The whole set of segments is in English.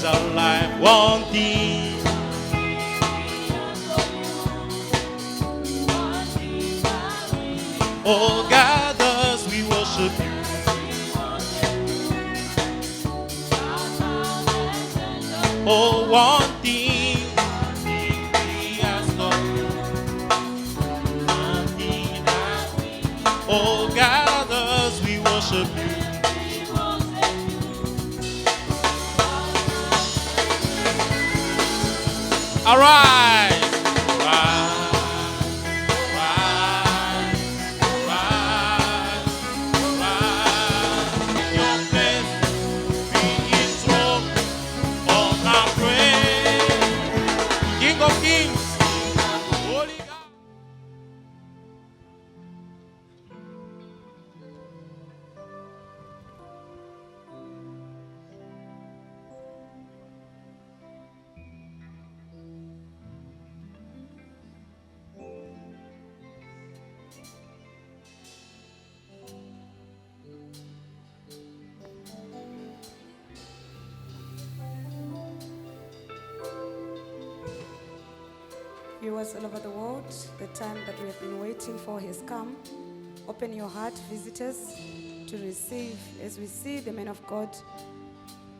is our life, one thing. Oh, gathers we worship you. Oh, one thing we ask of you. One thing that we. Oh, gathers we worship you. All right. King of Kings, Holy God. Viewers all over the world, the time that we have been waiting for has come. Open your heart, visitors, to receive as we see the man of God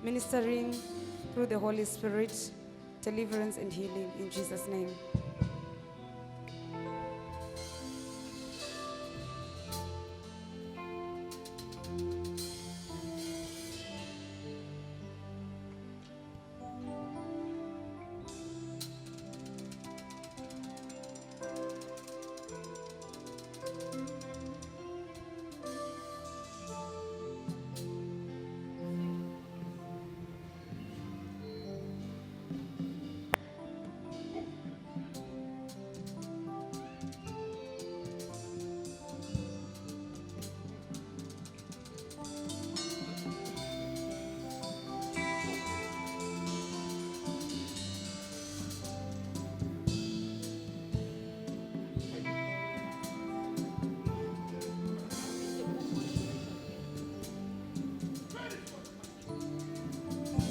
ministering through the Holy Spirit, deliverance and healing in Jesus' name.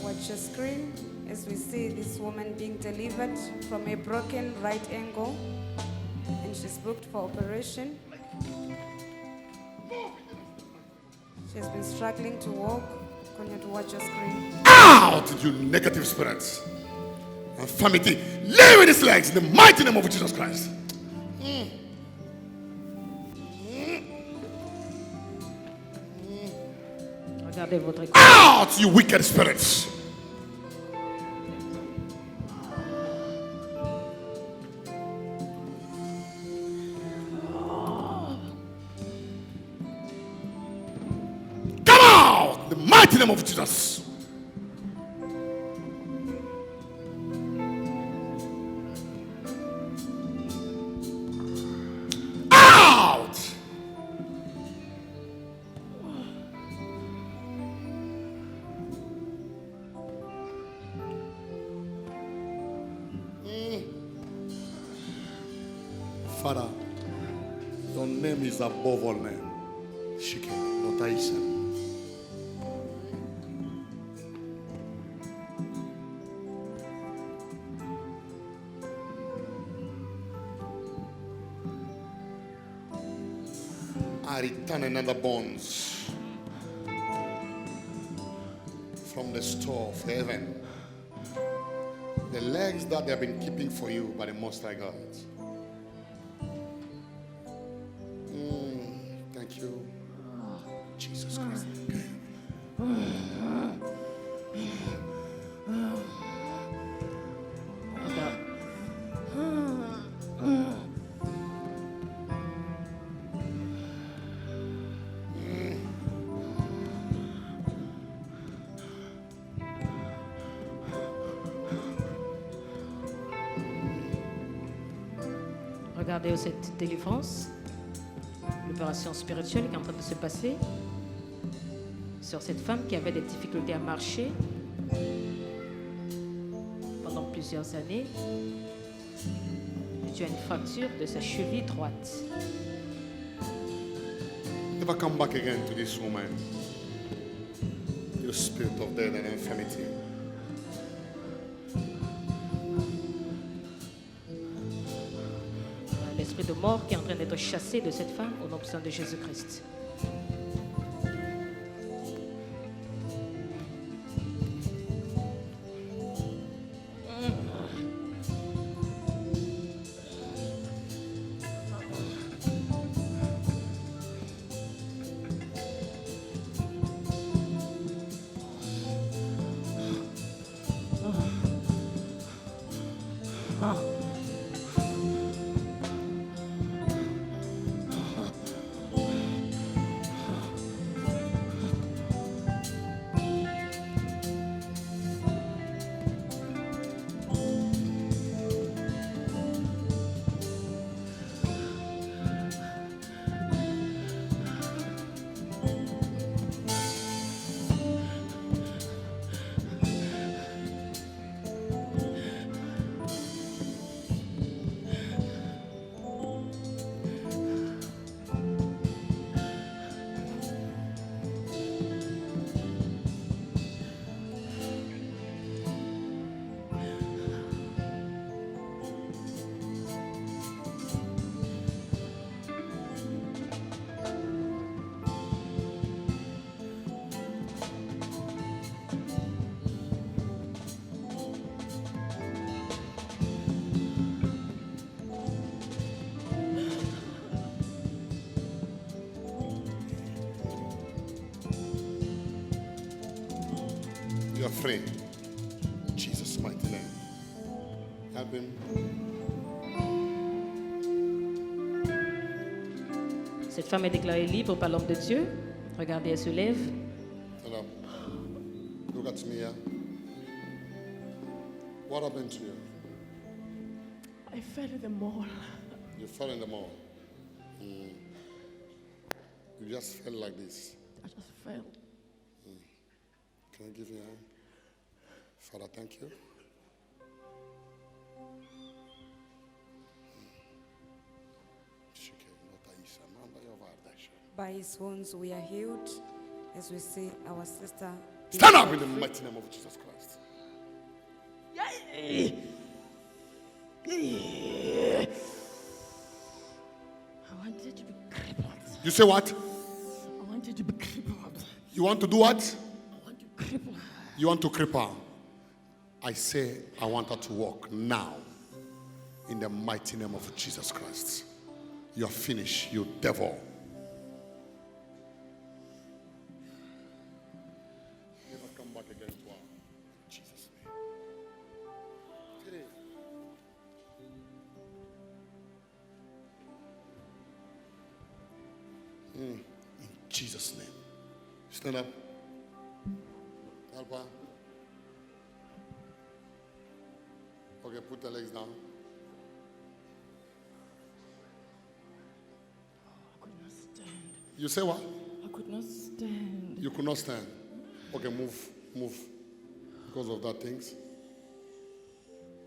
Watch your screen as we see this woman being delivered from a broken right ankle, and she's booked for operation. She has been struggling to walk. Continue to watch your screen. Out, you negative spirits. Infirmity, lay with his legs in the mighty name of Jesus Christ. Regardez votre écoute. Out, you wicked spirits. Come out, in the mighty name of Jesus. Out. Father, your name is above all names. Shike, not Aisha. I return another bonds from the store of heaven. The legs that they have been keeping for you by the Most High God. Thank you, Jesus Christ. Regardez cette délivrance, l'opération spirituelle qui est en train de se passer sur cette femme qui avait des difficultés à marcher pendant plusieurs années. Tu as une fracture de sa cheville droite. Never come back again to this woman. You spirit of death and infirmity. de mort qui est en train d'être chassé de cette femme au nom puissant de Jésus-Christ. You are free. In Jesus' mighty name. Help him. Cette femme est déclarée libre par l'homme de Dieu. Regardez, elle se lève. Stand up. Look at me here. What happened to you? I fell in the mall. You fell in the mall. You just fell like this. I just fell. Can I give you a hand? Father, thank you. By his wounds we are healed, as we see our sister. Stand up in the mighty name of Jesus Christ. I wanted to be crippled. You say what? I wanted to be crippled. You want to do what? I want to cripple. You want to cripple. I say I want her to walk now. In the mighty name of Jesus Christ. You are finished, you devil. Never come back again to her. In Jesus' name. In Jesus' name. Stand up. Help her. Okay, put the legs down. I could not stand. You say what? I could not stand. You could not stand. Okay, move. Because of that things.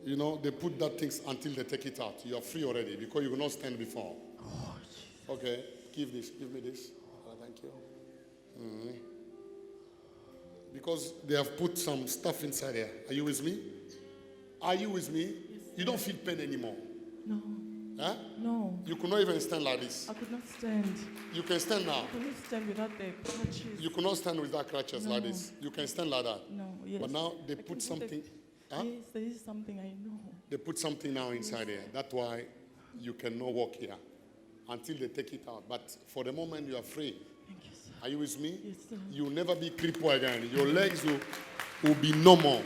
You know, they put that things until they take it out. You are free already because you could not stand before. Oh, Jesus. Okay, give me this. Thank you. Because they have put some stuff inside here. Are you with me? Are you with me? Yes, you don't feel pain anymore. No. Huh? No. You could not even stand like this. I could not stand. You can stand now. I could not stand without the crutches. You could not stand without crutches like No. this. You can stand like that. No, yes. But now they I can put something. Huh? Yes, there is something I know. They put something now inside here. That's why you cannot walk here until they take it out. But for the moment, you are free. Thank you, sir. Are you with me? Yes, sir. You'll never be crippled again. Your legs will be normal.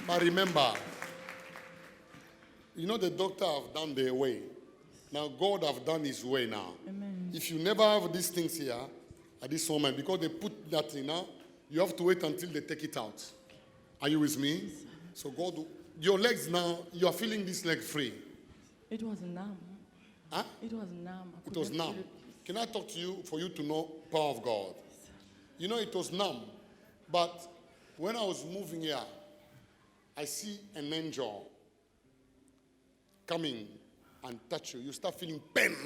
But remember, you know the doctor have done their way. Now God have done his way now. Amen. If you never have these things here at this moment, because they put that in now, you have to wait until they take it out. Are you with me? So God, your legs now, you are feeling this leg free. It was numb. Huh? It was numb. I It could was not numb. feel it. Can I talk to you for you to know power of God? You know, it was numb. But when I was moving here, I see an angel coming and touch you. You start feeling pain.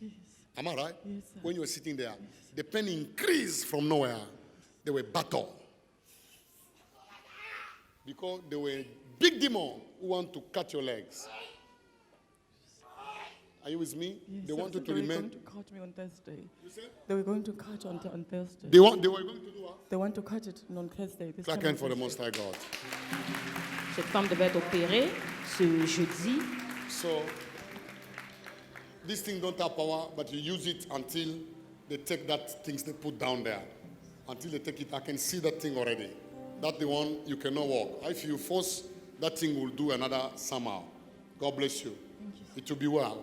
Yes. Am I right? Yes, sir. When you were sitting there, the pain increased from nowhere. They were battle. Because they were big demon who want to cut your legs. Are you with me? Yes, They wanted to they were remain. going to cut me on Thursday. You said? They were going to cut on Thursday. They were going to do what? They want to cut it on Thursday. This Clap coming hand for the Thursday. Most High God. Cette femme devait être opérée ce jeudi. So, this thing don't have power, but you use it until they take that things they put down there. Until they take it, I can see that thing already. That's the one you cannot walk. If you force, that thing will do another somehow. God bless you. It will be well.